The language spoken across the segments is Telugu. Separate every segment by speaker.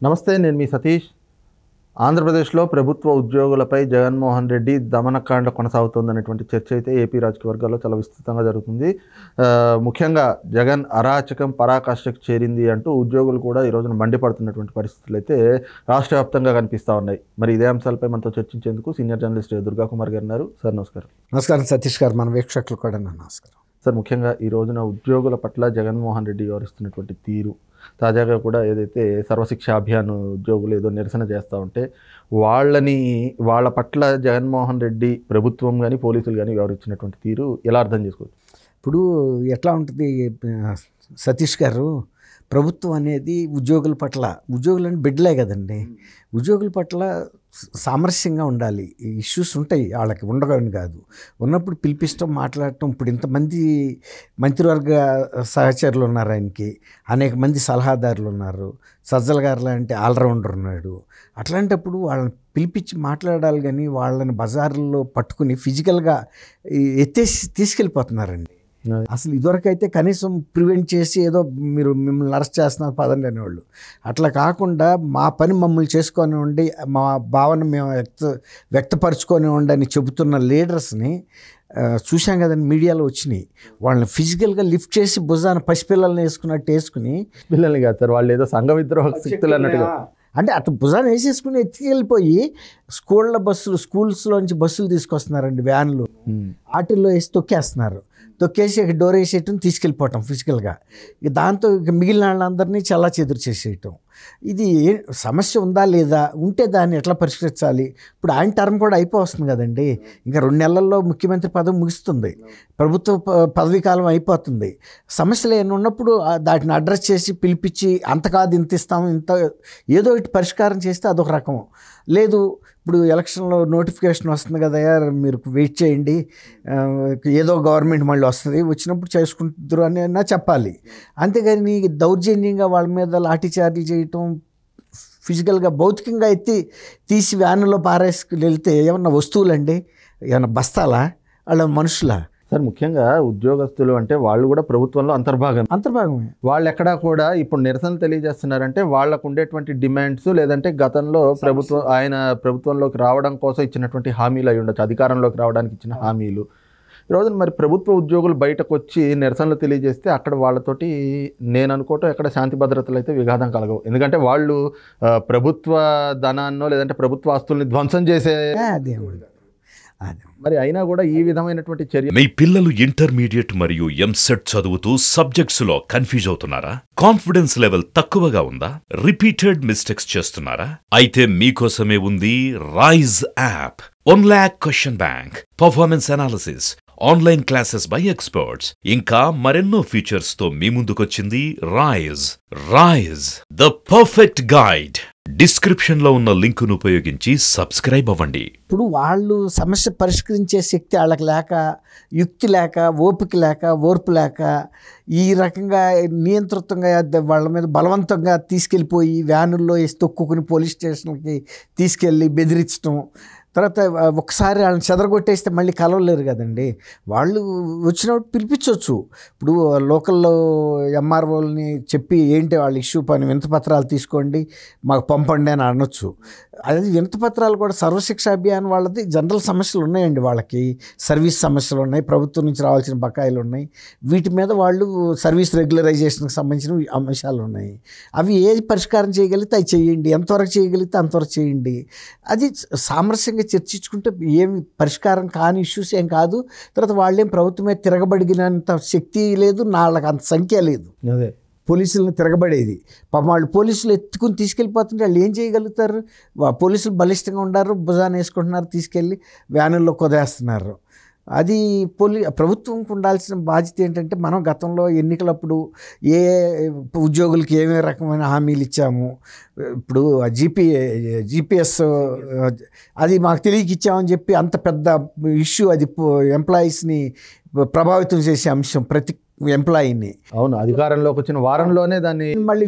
Speaker 1: నమస్తే, నేను మీ సతీష్. ఆంధ్రప్రదేశ్లో ప్రభుత్వ ఉద్యోగులపై జగన్మోహన్ రెడ్డి దమనకాండ కొనసాగుతుందనేటువంటి చర్చ అయితే ఏపీ రాజకీయ వర్గాల్లో చాలా విస్తృతంగా జరుగుతుంది. ముఖ్యంగా జగన్ అరాచకం పరాకాష్ఠకు చేరింది అంటూ ఉద్యోగులు కూడా ఈ రోజున మండిపడుతున్నటువంటి పరిస్థితులు అయితే రాష్ట్ర వ్యాప్తంగా కనిపిస్తూ ఉన్నాయి. మరి ఇదే అంశాలపై మనతో చర్చించేందుకు సీనియర్ జర్నలిస్ట్ దుర్గా కుమార్ గారు ఉన్నారు. సార్ నమస్కారం.
Speaker 2: నమస్కారం సతీష్ గారు, మన వీక్షకులు కూడా నమస్కారం.
Speaker 1: సార్, ముఖ్యంగా ఈ రోజున ఉద్యోగుల పట్ల జగన్మోహన్ రెడ్డి వ్యవహరిస్తున్నటువంటి తీరు, తాజాగా కూడా ఏదైతే సర్వశిక్ష అభియాన్ ఉద్యోగులు ఏదో నిరసన చేస్తూ ఉంటే వాళ్ళ పట్ల జగన్మోహన్ రెడ్డి ప్రభుత్వం కానీ పోలీసులు కానీ వ్యవహరించినటువంటి తీరు ఎలా అర్థం చేసుకోవచ్చు?
Speaker 2: ఇప్పుడు ఎట్లా ఉంటుంది సతీష్ గారు, ప్రభుత్వం అనేది ఉద్యోగుల పట్ల, ఉద్యోగులని బిడ్డలే కదండి, ఉద్యోగుల పట్ల సామరస్యంగా ఉండాలి. ఇష్యూస్ ఉంటాయి, వాళ్ళకి ఉండగని కాదు, ఉన్నప్పుడు పిలిపిస్తాం, మాట్లాడటం. ఇప్పుడు ఇంతమంది మంత్రివర్గ సహచరులు ఉన్నారు ఆయనకి, అనేక మంది సలహాదారులు ఉన్నారు, సజ్జల గారు లాంటి ఆల్రౌండర్ ఉన్నాడు. అట్లాంటప్పుడు వాళ్ళని పిలిపించి మాట్లాడాలి, కానీ వాళ్ళని బజార్లో పట్టుకుని ఫిజికల్గా ఎత్తేసి తీసుకెళ్ళిపోతున్నారండి. అసలు ఇదివరకైతే కనీసం ప్రివెంట్ చేసి ఏదో మిమ్మల్ని అరెస్ట్ చేస్తున్నారు పదండి అనేవాళ్ళు. అట్లా కాకుండా మా పని మమ్మల్ని చేసుకొనివ్వండి, మా భావన మేము వ్యక్తపరచుకొనివ్వండి అని చెబుతున్న లీడర్స్ని చూసాం కదండి, మీడియాలో వచ్చినాయి. వాళ్ళని ఫిజికల్గా లిఫ్ట్ చేసి భుజాన పసిపిల్లల్ని వేసుకున్నట్టు వేసుకుని,
Speaker 1: పిల్లల్ని కాదు సార్, వాళ్ళు ఏదో సంఘ విద్రోహ శక్తులు అన్నట్టుగా,
Speaker 2: అంటే అతను భుజాన్ని వేసేసుకుని ఎత్తుకెళ్ళిపోయి స్కూల్స్లోంచి బస్సులు తీసుకొస్తున్నారండి, వ్యాన్లు, వాటిల్లో వేసి తొక్కేస్తున్నారు. తొక్కేసి డోర్ వేసేయటం, తీసుకెళ్ళిపోవటం ఫిజికల్గా. దాంతో ఇక మిగిలిన వాళ్ళందరినీ చల్లా చెదురు చేసేయటం. ఇది సమస్య ఉందా లేదా, ఉంటే దాన్ని ఎట్లా పరిష్కరించాలి? ఇప్పుడు ఆయన టర్మ్ కూడా అయిపోతుంది కదండి, ఇంకా 2 నెలల్లో ముఖ్యమంత్రి పదవి ముగుస్తుంది, ప్రభుత్వ పదవీ కాలం అయిపోతుంది. సమస్యలు ఏమైనా ఉన్నప్పుడు దాటిని అడ్రస్ చేసి పిలిపించి అంత కాదు ఇంత ఇస్తాము, ఇంత ఏదో ఒకటి పరిష్కారం చేస్తే అదొక రకం. లేదు, ఇప్పుడు ఎలక్షన్లో నోటిఫికేషన్ వస్తుంది కదా, మీరు వెయిట్ చేయండి, ఏదో గవర్నమెంట్ మళ్ళీ వస్తుంది, వచ్చినప్పుడు చేసుకుంటారు అని అన్నా చెప్పాలి. అంతేగాని దౌర్జన్యంగా వాళ్ళ మీద లాఠీ చార్జీలు చేయటం, ఫిజికల్గా భౌతికంగా తీసి వ్యాన్లో పారేసుకుని వెళ్తే ఏమన్నా వస్తువులండి, ఏమన్నా బస్తాలా, వాళ్ళ మనుషులా?
Speaker 1: సార్, ముఖ్యంగా ఉద్యోగస్తులు అంటే వాళ్ళు కూడా ప్రభుత్వంలో అంతర్భాగమే. వాళ్ళు ఎక్కడా కూడా ఇప్పుడు నిరసన తెలియజేస్తున్నారంటే వాళ్ళకు ఉండేటువంటి డిమాండ్స్, లేదంటే గతంలో ఆయన ప్రభుత్వంలోకి రావడం కోసం ఇచ్చినటువంటి హామీలు అయి ఉండొచ్చు, అధికారంలోకి రావడానికి ఇచ్చిన హామీలు. ఈ రోజున మరి ప్రభుత్వ ఉద్యోగులు బయటకు వచ్చి నిరసనలు తెలియజేస్తే అక్కడ వాళ్ళతోటి నేను అనుకోవటం ఎక్కడ శాంతి భద్రతలు అయితే విఘాతం కలగవు. ఎందుకంటే వాళ్ళు ప్రభుత్వ ధనాన్నో లేదంటే ప్రభుత్వ ఆస్తుల్ని ధ్వంసం చేసే, మరి అయినా కూడా ఈ విధమైనటువంటి చర్య.
Speaker 3: మీ పిల్లలు ఇంటర్మీడియట్ మరియు ఎంసెట్ చదువుతూ సబ్జెక్ట్స్ లో కన్ఫ్యూజ్ అవుతున్నారా? కాన్ఫిడెన్స్ లెవెల్ తక్కువగా ఉందా? రిపీటెడ్ మిస్టేక్స్ చేస్తున్నారా? అయితే మీకోసమే ఉంది Rise app. 1 lakh question bank, performance analysis, online classes by experts, ఇంకా మరెన్నో ఫీచర్స్ తో మీ ముందుకొచ్చింది Rise the perfect guide. Description లో ఉన్న లింకును ఉపయోగించి సబ్స్క్రైబ్ అవ్వండి.
Speaker 2: ఇప్పుడు వాళ్ళు సమస్య పరిష్కరించే శక్తి వాళ్ళకి లేక, యుక్తి లేక, ఓపిక లేక, ఓర్పు లేక, ఈ రకంగా నియంత్రితంగా వాళ్ళ మీద బలవంతంగా తీసుకెళ్ళిపోయి వ్యానుల్లో వేసి తొక్కుని పోలీస్ స్టేషన్కి తీసుకెళ్ళి బెదిరించడం, తర్వాత ఒకసారి వాళ్ళని చెదరగొట్టేస్తే మళ్ళీ కలవలేరు కదండి. వాళ్ళు వచ్చినప్పుడు పిలిపించవచ్చు. ఇప్పుడు లోకల్లో ఎంఆర్ఓల్ని చెప్పి ఏంటి వాళ్ళ ఇష్యూ పని, వినతిపత్రాలు తీసుకోండి మాకు పంపండి అని అనొచ్చు. అది వినతిపత్రాలు కూడా సర్వశిక్ష అభియాన్ వాళ్ళది జనరల్ సమస్యలు ఉన్నాయండి, వాళ్ళకి సర్వీస్ సమస్యలు ఉన్నాయి, ప్రభుత్వం నుంచి రావాల్సిన బకాయిలు ఉన్నాయి, వీటి మీద వాళ్ళు సర్వీస్ రెగ్యులరైజేషన్కి సంబంధించిన అంశాలు ఉన్నాయి. అవి ఏది పరిష్కారం చేయగలిగితే అవి చేయండి, ఎంతవరకు చేయగలిగితే అంతవరకు చేయండి. అది సామరస్యంగా చర్చించుకుంటే ఏమి పరిష్కారం కాని ఇష్యూస్ ఏం కాదు. తర్వాత వాళ్ళేం ప్రభుత్వమే తిరగబడినంత శక్తి లేదు, వాళ్ళకి అంత సంఖ్య లేదు
Speaker 1: అదే
Speaker 2: పోలీసులను తిరగబడేది. పాపం వాళ్ళు పోలీసులు ఎత్తుకుని తీసుకెళ్ళిపోతుంటే వాళ్ళు ఏం చేయగలుగుతారు? పోలీసులు బలిష్టంగా ఉన్నారు, భుజాన్ని వేసుకుంటున్నారు, తీసుకెళ్ళి వ్యానుల్లో కొదేస్తున్నారు. అది ప్రభుత్వంకి ఉండాల్సిన బాధ్యత ఏంటంటే, మనం గతంలో ఎన్నికలప్పుడు ఏ ఉద్యోగులకి ఏమే రకమైన హామీలు ఇచ్చాము, ఇప్పుడు జీపీఎస్ అది మాకు తెలియక ఇచ్చామని చెప్పి అంత పెద్ద ఇష్యూ, అది ఎంప్లాయీస్ని ప్రభావితం చేసే అంశం. ప్రతి ఎంప్లాయీని.
Speaker 1: అవును, అధికారంలోకి వచ్చిన వారంలోనే దాన్ని
Speaker 2: మళ్ళీ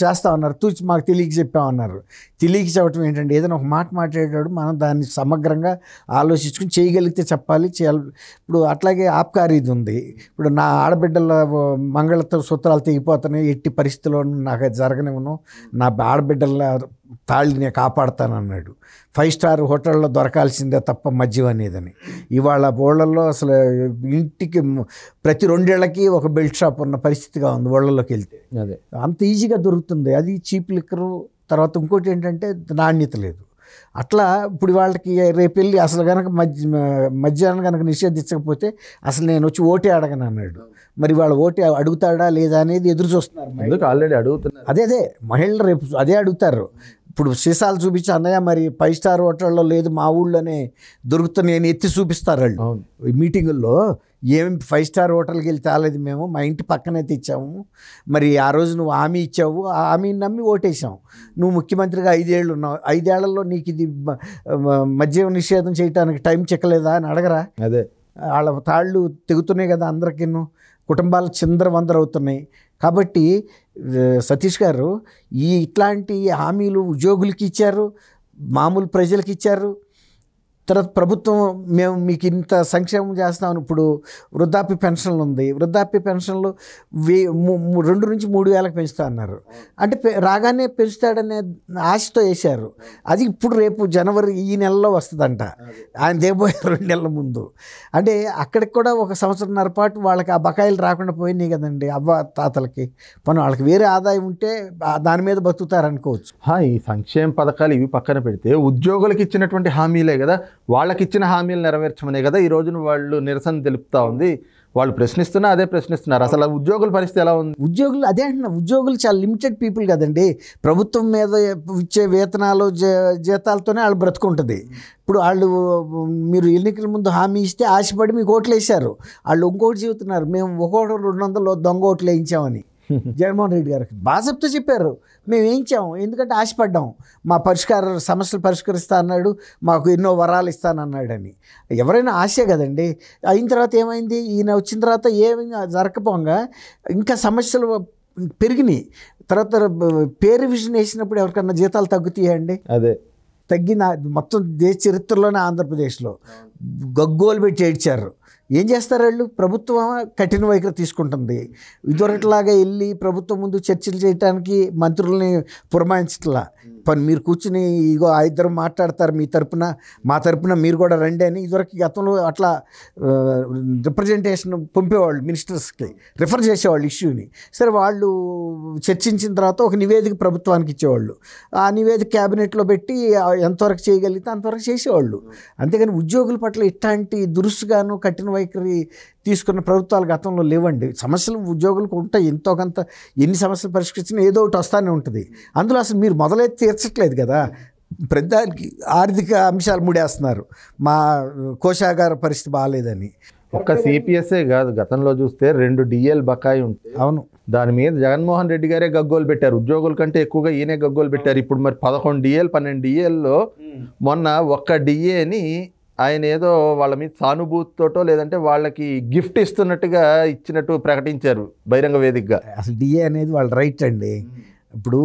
Speaker 2: చేస్తా ఉన్నారు, మాకు తెలియక చెప్పామన్నారు. తెలియక చెప్పడం ఏంటంటే, ఏదైనా ఒక మాట మాట్లాడేటాడు మనం దాన్ని సమగ్రంగా ఆలోచించుకుని చేయగలిగితే చెప్పాలి, చేయాలి. ఇప్పుడు అట్లాగే ఆబ్కారీ ఇది ఉంది. ఇప్పుడు నా ఆడబిడ్డల మంగళతో సూత్రాలు తెగిపోతున్నాయి, ఎట్టి పరిస్థితుల్లో నాకు అది జరగనివ్వను, నా ఆడబిడ్డల తాళి నేను కాపాడుతానన్నాడు. 5 స్టార్ హోటల్లో దొరకాల్సిందే తప్ప మద్యం అనేదని. ఇవాళ ఊళ్ళల్లో అసలు ఇంటికి ప్రతి 2 ఏళ్లకి ఒక బెల్ట్ షాప్ ఉన్న పరిస్థితిగా ఉంది ఊళ్ళలోకి వెళ్తే.
Speaker 1: అదే
Speaker 2: అంత ఈజీగా దొరుకుతుంది. అది చీప్ లిక్కరు. తర్వాత ఇంకోటి ఏంటంటే నాణ్యత లేదు. అట్లా ఇప్పుడు వాళ్ళకి రేపు వెళ్ళి అసలు కనుక మద్యాన్ని కనుక నిషేధించకపోతే అసలు నేను వచ్చి ఓటే అడగను అన్నాడు. మరి వాళ్ళు ఓటే అడుగుతాడా లేదా అనేది ఎదురు చూస్తున్నారు.
Speaker 1: ఆల్రెడీ అడుగుతున్నారు.
Speaker 2: అదే మహిళలు రేపు అదే అడుగుతారు. ఇప్పుడు సీసాలు చూపించి, అన్నయ్య మరి 5 స్టార్ హోటల్లో లేదు మా ఊళ్ళోనే దొరుకుతున్నాయి అని ఎత్తి చూపిస్తారు వాళ్ళు మీటింగుల్లో. ఏమి 5 స్టార్ హోటల్కి వెళ్ళి తేలేదు మేము, మా ఇంటి పక్కనే తెచ్చాము. మరి ఆ రోజు నువ్వు హామీ ఇచ్చావు, ఆ హామీని నమ్మి ఓటేసాం. నువ్వు ముఖ్యమంత్రిగా 5 ఏళ్ళు ఉన్నావు, 5 ఏళ్లలో నీకు ఇది మద్యం నిషేధం చేయడానికి టైం చెక్కలేదా అని అడగరా?
Speaker 1: అదే
Speaker 2: వాళ్ళ తాళ్ళు తెగుతున్నాయి కదా, అందరికీ కుటుంబాలు చిందరవందరవుతున్నాయి. కాబట్టి సతీష్ గారు ఇట్లాంటి హామీలు ఉద్యోగులకి ఇచ్చారు, మామూలు ప్రజలకి ఇచ్చారు. తర్వాత ప్రభుత్వం మేము మీకు ఇంత సంక్షేమం చేస్తామని ఇప్పుడు వృద్ధాప్య పెన్షన్లు ఉంది. వృద్ధాప్య పెన్షన్లు 2 నుంచి 3 వేలకు పెంచుతా అన్నారు. అంటే రాగానే పెంచుతాడనే ఆశతో వేశారు. అది ఇప్పుడు రేపు జనవరి ఈ నెలలో వస్తుందంట, ఆయన దిగబోయే 2 నెలల ముందు. అంటే అక్కడికి కూడా 1 సంవత్సరంన్నర పాటు వాళ్ళకి ఆ బకాయిలు రాకుండా పోయినాయి కదండి అవ్వ తాతలకి. వాళ్ళకి వేరే ఆదాయం ఉంటే దాని మీద బతుకుతారనుకోవచ్చు.
Speaker 1: ఈ సంక్షేమ పథకాలు ఇవి పక్కన పెడితే ఉద్యోగులకు ఇచ్చినటువంటి హామీలే కదా, వాళ్ళకి ఇచ్చిన హామీలు నెరవేర్చమనే కదా ఈ రోజున వాళ్ళు నిరసన తెలుపుతా ఉంది. వాళ్ళు ప్రశ్నిస్తున్నా అదే ప్రశ్నిస్తున్నారు. అసలు ఉద్యోగుల పరిస్థితి ఎలా ఉంది?
Speaker 2: ఉద్యోగులు అదే అంటున్నా, ఉద్యోగులు చాలా లిమిటెడ్ పీపుల్ కదండి. ప్రభుత్వం మీద ఇచ్చే వేతనాలు జీతాలతోనే వాళ్ళు బ్రతుకుంటుంది. ఇప్పుడు వాళ్ళు మీరు ఎన్నికల ముందు హామీ ఇస్తే ఆశపడి మీకు ఓట్లు వేశారు. వాళ్ళు ఇంకోటి చెబుతున్నారు, మేము 200 దొంగ ఓట్లు వేయించామని. జగన్మోహన్ రెడ్డి గారికి బాగా చెప్తూ చెప్పారు, మేము వేయించాము ఎందుకంటే ఆశపడ్డాం, మా సమస్యలు పరిష్కరిస్తా అన్నాడు, మాకు ఎన్నో వరాలు ఇస్తానన్నాడని. ఎవరైనా ఆశే కదండి. అయిన తర్వాత ఏమైంది, ఈయన వచ్చిన తర్వాత ఏమి జరగకపోగా ఇంకా సమస్యలు పెరిగినాయి. తర్వాత పే రివిజన్ వేసినప్పుడు ఎవరికన్నా జీతాలు తగ్గుతాయండి?
Speaker 1: అదే
Speaker 2: తగ్గిన మొత్తం దేశ చరిత్రలోనే ఆంధ్రప్రదేశ్లో గగ్గోలు పెట్టి ఏడ్చారు. ఏం చేస్తారు వాళ్ళు? ప్రభుత్వం కఠిన వైఖరి తీసుకుంటుంది. ఇదివరట్లాగా వెళ్ళి ప్రభుత్వం ముందు చర్చలు చేయడానికి మంత్రుల్ని పురమాయించట్లా. మీరు కూర్చుని ఇగో 5 మాట్లాడతారు మీ తరపున, మా తరపున మీరు కూడా రండి అని. ఇదివరకు గతంలో అట్లా రిప్రజెంటేషన్ పంపేవాళ్ళు, మినిస్టర్స్కి రిఫర్ చేసేవాళ్ళు ఇష్యూని. సరే వాళ్ళు చర్చించిన తర్వాత ఒక నివేదిక ప్రభుత్వానికి ఇచ్చేవాళ్ళు. ఆ నివేదిక క్యాబినెట్లో పెట్టి ఎంతవరకు చేయగలిగితే అంతవరకు చేసేవాళ్ళు. అంతేగాని ఉద్యోగుల పట్ల ఇట్లాంటి దురుసుగాను కఠిన వైఖరి తీసుకున్న ప్రభుత్వాలు గతంలో లేవండి. సమస్యలు ఉద్యోగులకు ఉంటాయి, ఎంతో కొంత ఎన్ని సమస్యలు పరిష్కరించినా ఏదో ఒకటి వస్తానే ఉంటుంది. అందులో అసలు మీరు మొదలైతే తీర్చట్లేదు కదా, ప్రతిదానికి ఆర్థిక అంశాలు ముడేస్తున్నారు. మా కోశాగార పరిస్థితి బాగాలేదని.
Speaker 1: ఒక్క సిపిఎస్ఏ కాదు, గతంలో చూస్తే 2 డిఏలు బకాయి ఉంటాయి.
Speaker 2: అవును,
Speaker 1: దాని మీద జగన్మోహన్ రెడ్డి గారే గగ్గోలు పెట్టారు. ఉద్యోగుల కంటే ఎక్కువగా ఈయనే గగ్గోలు పెట్టారు. ఇప్పుడు మరి 11 డిఏలు 12 డిఏల్లో మొన్న ఒక్క డిఏని ఆయన ఏదో వాళ్ళ మీద సానుభూతితోటో లేదంటే వాళ్ళకి గిఫ్ట్ ఇస్తున్నట్టుగా ఇచ్చినట్టు ప్రకటించారు బహిరంగ వేదికగా.
Speaker 2: అసలు డిఏ అనేది వాళ్ళ రైట్ అండి. ఇప్పుడు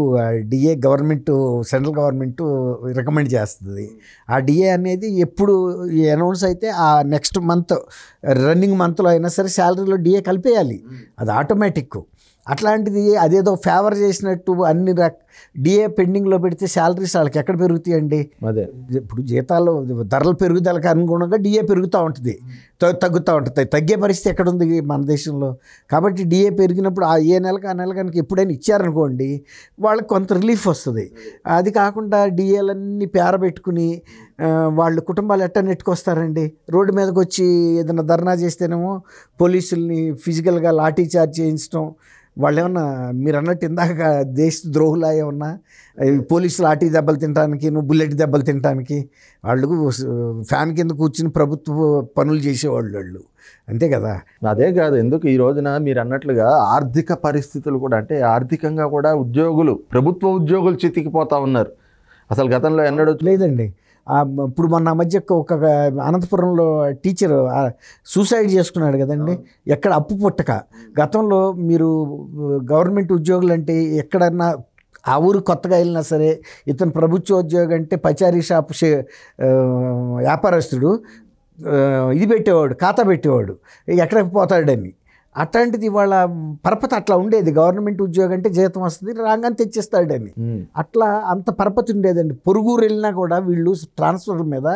Speaker 2: DA government, central government recommend చేస్తుంది. ఆ డిఏ అనేది ఎప్పుడు అనౌన్స్ అయితే ఆ నెక్స్ట్ మంత్ రన్నింగ్ మంత్లో అయినా సరే శాలరీలో డిఏ కలిపేయాలి, అది ఆటోమేటిక్. అట్లాంటిది అదేదో ఫేవర్ చేసినట్టు అన్ని డిఏ పెండింగ్లో పెడితే శాలరీస్ వాళ్ళకి ఎక్కడ పెరుగుతాయండి?
Speaker 1: అదే
Speaker 2: ఇప్పుడు జీతాలు ధరల పెరుగుదలకు అనుగుణంగా డిఏ పెరుగుతూ ఉంటుంది, తగ్గుతూ ఉంటుంది. తగ్గే పరిస్థితి ఎక్కడుంది మన దేశంలో? కాబట్టి డిఏ పెరిగినప్పుడు ఏ నెలకు ఆ నెల కనుక ఎప్పుడైనా ఇచ్చారనుకోండి వాళ్ళకి కొంత రిలీఫ్ వస్తుంది. అది కాకుండా డిఏలన్నీ పేరబెట్టుకుని వాళ్ళు కుటుంబాలు ఎట్టా నెట్టుకొస్తారండి? రోడ్డు మీదకి వచ్చి ఏదైనా ధర్నా చేస్తేనేమో పోలీసుల్ని ఫిజికల్గా లాఠీ చార్జ్ చేయించడం. వాళ్ళు ఏమన్నా మీరు అన్నట్టు ఇందాక దేశ ద్రోహులా ఏమన్నా పోలీసులు లాఠీ దెబ్బలు తినడానికి, బుల్లెట్ దెబ్బలు తినడానికి? వాళ్ళు ఫ్యాన్ కింద కూర్చుని ప్రభుత్వ పనులు చేసేవాళ్ళు వాళ్ళు, అంతే కదా.
Speaker 1: అదే కాదు, ఎందుకు ఈ రోజున మీరు అన్నట్లుగా ఆర్థిక పరిస్థితులు కూడా, అంటే ఆర్థికంగా కూడా ప్రభుత్వ ఉద్యోగులు చితికిపోతా ఉన్నారు. అసలు గతంలో ఎన్నడూ
Speaker 2: లేదండి. ఇప్పుడు మొన్న మధ్య ఒక అనంతపురంలో టీచర్ సూసైడ్ చేసుకున్నాడు కదండి, ఎక్కడ అప్పు పుట్టక. గతంలో మీరు గవర్నమెంట్ ఉద్యోగులు అంటే ఎక్కడన్నా ఆ ఊరు కొత్తగా వెళ్ళినా సరే, ఇతను ప్రభుత్వ ఉద్యోగం అంటే పచారీ షాపు వ్యాపారస్తుడు ఇది పెట్టేవాడు, ఖాతా పెట్టేవాడు, ఎక్కడికి పోతాడని. అట్లాంటిది వాళ్ళ పరపతి అట్లా ఉండేది. గవర్నమెంట్ ఉద్యోగం అంటే జీతం వస్తుంది, రాగానే తెచ్చిస్తాడని. అట్లా అంత పరపతి ఉండేదండి. పొరుగురు వెళ్ళినా కూడా వీళ్ళు ట్రాన్స్ఫర్ మీద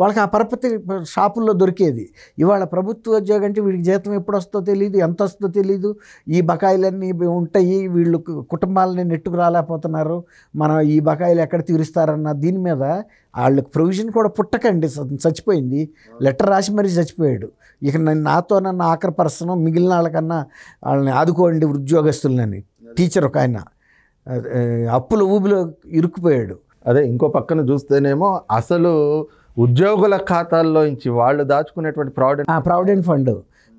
Speaker 2: వాళ్ళకి ఆ పరపతి షాపుల్లో దొరికేది. ఇవాళ ప్రభుత్వ ఉద్యోగం అంటే వీడికి జీతం ఎప్పుడు వస్తుందో తెలియదు, ఎంత వస్తుందో తెలియదు, ఈ బకాయిలన్నీ ఉంటాయి, వీళ్ళు కుటుంబాలని నెట్టుకు రాలేకపోతున్నారు, మనం ఈ బకాయిలు ఎక్కడ తీరుస్తారన్న దీని మీద వాళ్ళకి ప్రొవిజన్ కూడా పుట్టకండి. చచ్చిపోయింది, లెటర్ రాసి మరీ చచ్చిపోయాడు. ఇక నాతో నన్ను ఆఖరి పర్సన్, మిగిలిన వాళ్ళకన్నా వాళ్ళని ఆదుకోండి ఉద్యోగస్తులని. టీచర్ ఒక ఆయన అప్పుల ఊబిలో ఇరుక్కుపోయాడు.
Speaker 1: అదే ఇంకో పక్కన చూస్తేనేమో అసలు ఉద్యోగుల ఖాతాల్లో నుంచి వాళ్ళు దాచుకునేటువంటి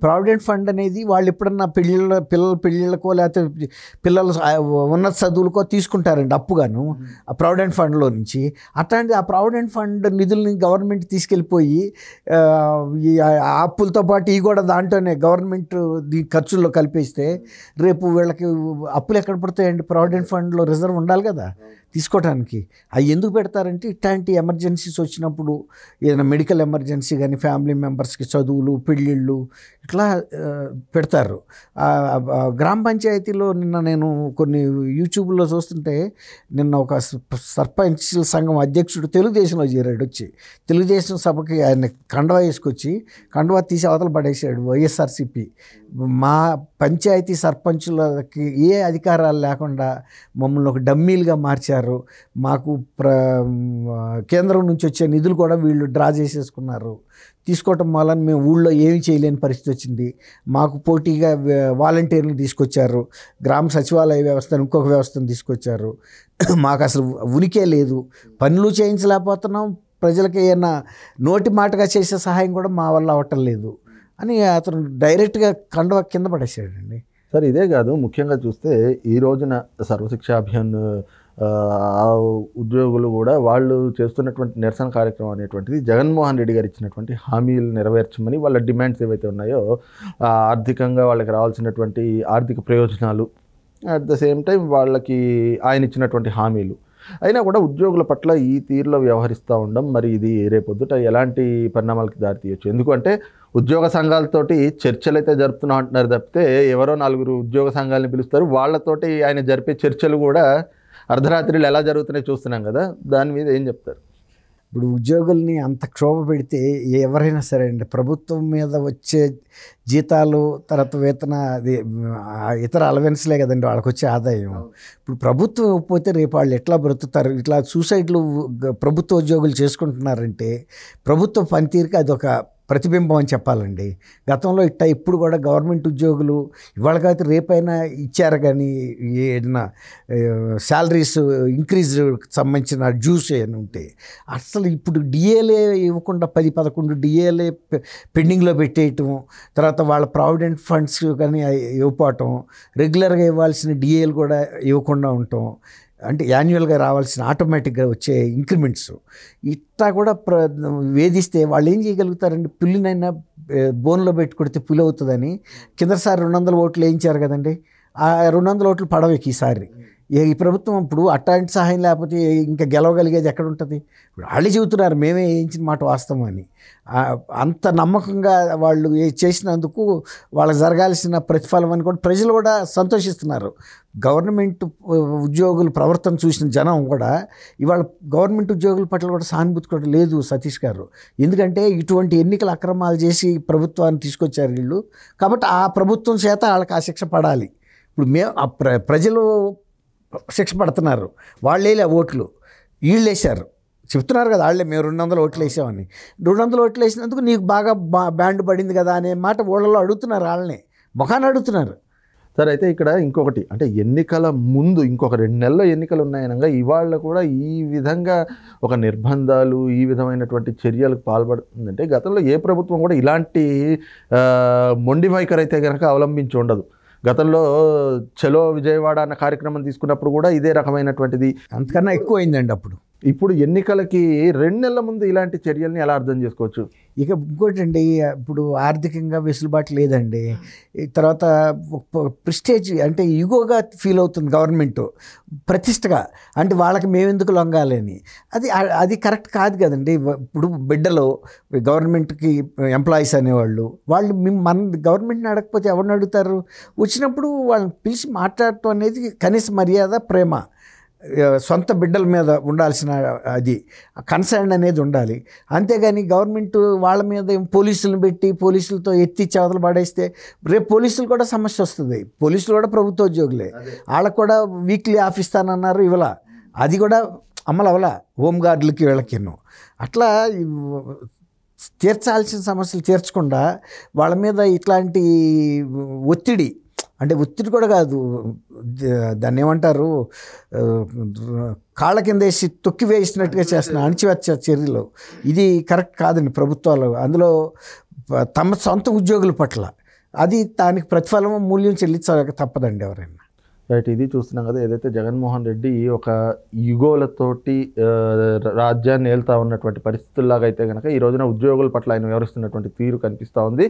Speaker 2: ప్రావిడెంట్ ఫండ్ అనేది వాళ్ళు ఎప్పుడన్నా పిల్లల పెళ్ళిళ్ళకో లేకపోతే పిల్లల ఉన్నత చదువులకో తీసుకుంటారండి అప్పుగాను ఆ ప్రావిడెంట్ ఫండ్లో నుంచి. అట్లాంటి ఆ ప్రావిడెంట్ ఫండ్ నిధుల్ని గవర్నమెంట్ తీసుకెళ్ళిపోయి ఈ అప్పులతో పాటు ఇవి కూడా దాంట్లోనే గవర్నమెంట్ ఖర్చుల్లో కలిపేస్తే రేపు వీళ్ళకి అప్పులు ఎక్కడ పడతాయండి? ప్రావిడెంట్ ఫండ్లో రిజర్వ్ ఉండాలి కదా తీసుకోవడానికి. అవి ఎందుకు పెడతారంటే ఇట్లాంటి ఎమర్జెన్సీస్ వచ్చినప్పుడు, ఏదైనా మెడికల్ ఎమర్జెన్సీ కానీ, ఫ్యామిలీ మెంబర్స్కి చదువులు, పెళ్ళిళ్ళు ఇట్లా పెడతారు. గ్రామ పంచాయతీలో నిన్న నేను కొన్ని యూట్యూబ్లో చూస్తుంటే, నిన్న ఒక సర్పంచ్ సంఘం అధ్యక్షుడు తెలుగుదేశంలో చేరాడు. వచ్చి తెలుగుదేశం సభకి ఆయన కండువా వేసుకొచ్చి కండువా తీసి అవతల పడేసాడు వైఎస్ఆర్సీపీ. మా పంచాయతీ సర్పంచులకి ఏ అధికారాలు లేకుండా మమ్మల్ని ఒక డమ్మీలుగా మార్చారు, మాకు కేంద్రం నుంచి వచ్చే నిధులు కూడా వీళ్ళు డ్రా చేసేసుకున్నారు, తీసుకోవటం వలన మేము ఊళ్ళో ఏమీ చేయలేని పరిస్థితి వచ్చింది, మాకు పోటీగా వాలంటీర్ని తీసుకొచ్చారు, గ్రామ సచివాలయ వ్యవస్థను ఇంకొక వ్యవస్థను తీసుకొచ్చారు, మాకు అసలు ఉనికే లేదు, పనులు చేయించలేకపోతున్నాం, ప్రజలకి ఏమైనా నోటి మాటగా చేసే సహాయం కూడా మా వల్ల అవ్వటం లేదు అని అతను డైరెక్ట్గా కండువా కింద పడేసాడండి.
Speaker 1: సార్ ఇదే కాదు, ముఖ్యంగా చూస్తే ఈ రోజున సర్వశిక్షా అభియాన్ ఉద్యోగులు కూడా వాళ్ళు చేస్తున్నటువంటి నిరసన కార్యక్రమం అనేటువంటిది జగన్మోహన్ రెడ్డి గారు ఇచ్చినటువంటి హామీలు నెరవేర్చమని, వాళ్ళ డిమాండ్స్ ఏవైతే ఉన్నాయో ఆర్థికంగా వాళ్ళకి రావాల్సినటువంటి ఆర్థిక ప్రయోజనాలు, అట్ ద సేమ్ టైం వాళ్ళకి ఆయన ఇచ్చినటువంటి హామీలు అయినా కూడా ఉద్యోగుల పట్ల ఈ తీరులో వ్యవహరిస్తూ ఉండడం, మరి ఇది రేపొద్దుట ఎలాంటి పరిణామాలకి దారితీయచ్చు? ఎందుకంటే ఉద్యోగ సంఘాలతోటి చర్చలు అయితే జరుపుతున్నాం అంటున్నారు తప్పితే, ఎవరో 4 ఉద్యోగ సంఘాలని పిలుస్తారు, వాళ్ళతోటి ఆయన జరిపే చర్చలు కూడా అర్ధరాత్రిలో ఎలా జరుగుతున్నాయి చూస్తున్నాం కదా, దాని మీద ఏం చెప్తారు?
Speaker 2: ఇప్పుడు ఉద్యోగుల్ని అంత క్షోభ పెడితే ఎవరైనా సరే అండి, ప్రభుత్వం మీద వచ్చే జీతాలు, తర్వాత వేతన, అది ఇతర అలవెన్స్లే కదండి వాళ్ళకి వచ్చే ఆదాయం. ఇప్పుడు ప్రభుత్వం ఇవ్వకపోతే రేపు వాళ్ళు ఎట్లా బ్రతుకుతారు? ఇట్లా సూసైడ్లు ప్రభుత్వ ఉద్యోగులు చేసుకుంటున్నారంటే ప్రభుత్వ పనితీరుకి అదొక ప్రతిబింబం అని చెప్పాలండి. గతంలో ఇప్పుడు కూడా గవర్నమెంట్ ఉద్యోగులు ఇవాళ కాకపోతే రేపైనా ఇచ్చారు, కానీ ఏదైనా శాలరీస్ ఇంక్రీజ్ సంబంధించిన డ్యూస్ అని ఉంటే అసలు ఇప్పుడు డిఏలే ఇవ్వకుండా 10-11 డిఏలే పెండింగ్లో పెట్టేయటం, తర్వాత వాళ్ళ ప్రావిడెంట్ ఫండ్స్ కానీ ఇవ్వకపోవటం, రెగ్యులర్గా ఇవ్వాల్సిన డిఏలు కూడా ఇవ్వకుండా ఉండటం, అంటే యాన్యువల్గా రావాల్సిన ఆటోమేటిక్గా వచ్చే ఇంక్రిమెంట్స్ ఇట్లా కూడా వేధిస్తే వాళ్ళు ఏం చేయగలుగుతారండి? పులినైనా బోన్లో పెట్టి కొడితే పులి అవుతుందని కిందసారి 200 ఓట్లు వేయించారు కదండి. ఆ 200 ఓట్లు పడవేకి ఈసారి ఈ ప్రభుత్వం. ఇప్పుడు అట్లాంటి సహాయం లేకపోతే ఇంకా గెలవగలిగేది ఎక్కడ ఉంటుంది? వాళ్ళు చెబుతున్నారు మేమే వేయించిన మాట వాస్తవం అని. అంత నమ్మకంగా వాళ్ళు చేసినందుకు వాళ్ళకి జరగాల్సిన ప్రతిఫలం అని కూడా ప్రజలు కూడా సంతోషిస్తున్నారు. గవర్నమెంట్ ఉద్యోగుల ప్రవర్తన చూసిన జనం కూడా ఇవాళ గవర్నమెంట్ ఉద్యోగుల పట్ల కూడా సానుభూతి కూడా లేదు సతీష్ గారు. ఎందుకంటే ఇటువంటి ఎన్నికల అక్రమాలు చేసి ప్రభుత్వాన్ని తీసుకొచ్చారు వీళ్ళు, కాబట్టి ఆ ప్రభుత్వం చేత వాళ్ళకి ఆ శిక్ష పడాలి. ఇప్పుడు ప్రజలు శిక్ష పడుతున్నారు, వాళ్ళే ఓట్లు వీళ్ళు వేశారు, చెప్తున్నారు కదా వాళ్ళే మేము 200 ఓట్లు వేసామని. 200 ఓట్లు వేసినందుకు నీకు బాగా బ్యాండ్ పడింది కదా అనే మాట ఊళ్ళలో అడుగుతున్నారు, వాళ్ళని ముఖాన్ని అడుగుతున్నారు.
Speaker 1: సరే, అయితే ఇక్కడ ఇంకొకటి, అంటే ఎన్నికల ముందు ఇంకొక 2 నెలల్లో ఎన్నికలు ఉన్నాయనగా ఇవాళ కూడా ఈ విధంగా ఒక నిర్బంధాలు, ఈ విధమైనటువంటి చర్యలకు పాల్పడుతుందంటే గతంలో ఏ ప్రభుత్వం కూడా ఇలాంటి మొండి వైఖరి అయితే కనుక అవలంబించి ఉండదు. గతంలో చలో విజయవాడ అన్న కార్యక్రమం తీసుకున్నప్పుడు కూడా ఇదే రకమైనటువంటిది,
Speaker 2: అంతకన్నా ఎక్కువ అయిందండి. అప్పుడు
Speaker 1: ఇప్పుడు ఎన్నికలకి 2 నెలల ముందు ఇలాంటి చర్యల్ని ఎలా అర్థం చేసుకోవచ్చు?
Speaker 2: ఇక ఇంకోటండి, ఇప్పుడు ఆర్థికంగా వెసులుబాటు లేదండి. ఈ తర్వాత ప్రిస్టేజ్ అంటే ఈగోగా ఫీల్ అవుతుంది గవర్నమెంట్, ప్రతిష్టగా. అంటే వాళ్ళకి మేమెందుకు లొంగాలని, అది కరెక్ట్ కాదు కదండి. ఇప్పుడు బిడ్డలు గవర్నమెంట్కి ఎంప్లాయీస్ అనేవాళ్ళు, వాళ్ళు మన గవర్నమెంట్ని అడగకపోతే ఎవరిని అడుగుతారు? వచ్చినప్పుడు వాళ్ళని పిలిచి మాట్లాడటం అనేది కనీస మర్యాద, ప్రేమ. సొంత బిడ్డల మీద ఉండాల్సిన అది కన్సర్న్ అనేది ఉండాలి. అంతేగాని గవర్నమెంట్ వాళ్ళ మీద పోలీసులను పెట్టి పోలీసులతో ఎత్తి చేవతలు పడేస్తే రేపు పోలీసులు కూడా సమస్య వస్తుంది. పోలీసులు కూడా ప్రభుత్వ ఉద్యోగులే, వాళ్ళకు కూడా వీక్లీ ఆఫ్ ఇస్తానన్నారు, ఇవ్వాల. అది కూడా అమలు అవ్వాల హోంగార్డులకి వీళ్ళకిను. అట్లా తీర్చాల్సిన సమస్యలు తీర్చకుండా వాళ్ళ మీద ఇట్లాంటి ఒత్తిడి, అంటే ఒత్తిడి కూడా కాదు, దాన్ని ఏమంటారు, కాళ్ళ కింద వేసి తొక్కి వేసినట్టుగా చేస్తున్న అణచివేత చర్యలు, ఇది కరెక్ట్ కాదండి. ప్రభుత్వాలు అందులో తమ సొంత ఉద్యోగుల పట్ల అది దానికి ప్రతిఫలం మూల్యం చెల్లించక తప్పదండి ఎవరైనా.
Speaker 1: రైట్, ఇది చూస్తున్నాం కదా, ఏదైతే జగన్మోహన్ రెడ్డి ఒక యుగోలతోటి రాజ్యాన్ని ఏళ్తా ఉన్నటువంటి పరిస్థితుల్లాగా అయితే కనుక ఈ రోజున ఉద్యోగుల పట్ల ఆయన వ్యవహరిస్తున్నటువంటి తీరు కనిపిస్తూ ఉంది.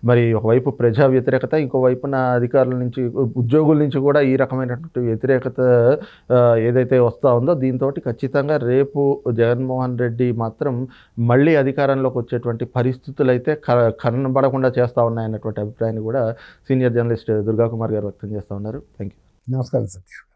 Speaker 1: మరి ఒకవైపు ప్రజా వ్యతిరేకత, ఇంకోవైపున అధికారుల నుంచి, ఉద్యోగుల నుంచి కూడా ఈ రకమైనటువంటి వ్యతిరేకత ఏదైతే వస్తూ ఉందో, దీంతో ఖచ్చితంగా రేపు జగన్మోహన్ రెడ్డి మాత్రం మళ్ళీ అధికారంలోకి వచ్చేటువంటి పరిస్థితులు అయితే కనబడకుండా చేస్తూ ఉన్నాయన్నటువంటి అభిప్రాయాన్ని కూడా సీనియర్ జర్నలిస్ట్ దుర్గా కుమార్ గారు వ్యక్తం చేస్తూ ఉన్నారు. Thank you.
Speaker 2: నమస్కారం సత్య.